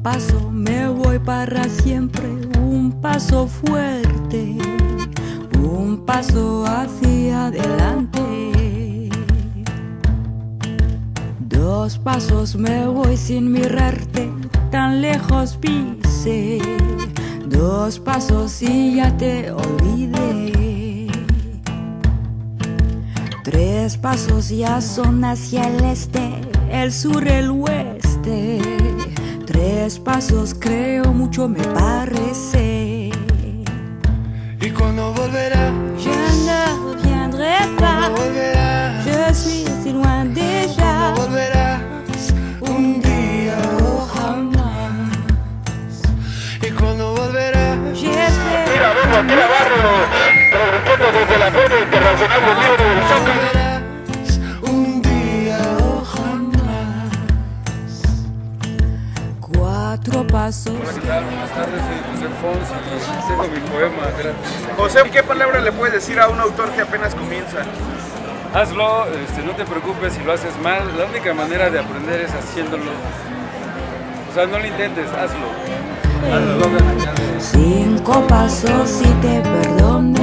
paso me voy para siempre, un paso fuerte, un paso hacia adelante. 2 pasos me voy sin mirarte, tan lejos pise. 2 pasos y ya te olvidé. 3 pasos ya son hacia el este, el sur, el oeste. 3 pasos creo mucho me parece. ¿Y cuándo volverá? Je ne reviendrai pas. Je suis si loin déjà. ¿Cuándo volverás? Un día o jamás. ¿Y cuándo volverás? Mira, vemos aquí la barrio, transmitiendo desde la Feria Internacional del Libro del Sócrates. Un día o jamás. 4 pasos. Hola, ¿qué tal? Buenas tardes, soy José Fons y tengo mi poema gratis. José, ¿qué palabra le puedes decir a un autor que apenas comienza? Hazlo, no te preocupes si lo haces mal, la única manera de aprender es haciéndolo. O sea, no lo intentes, hazlo. Hazlo, 5 pasos y te perdoné.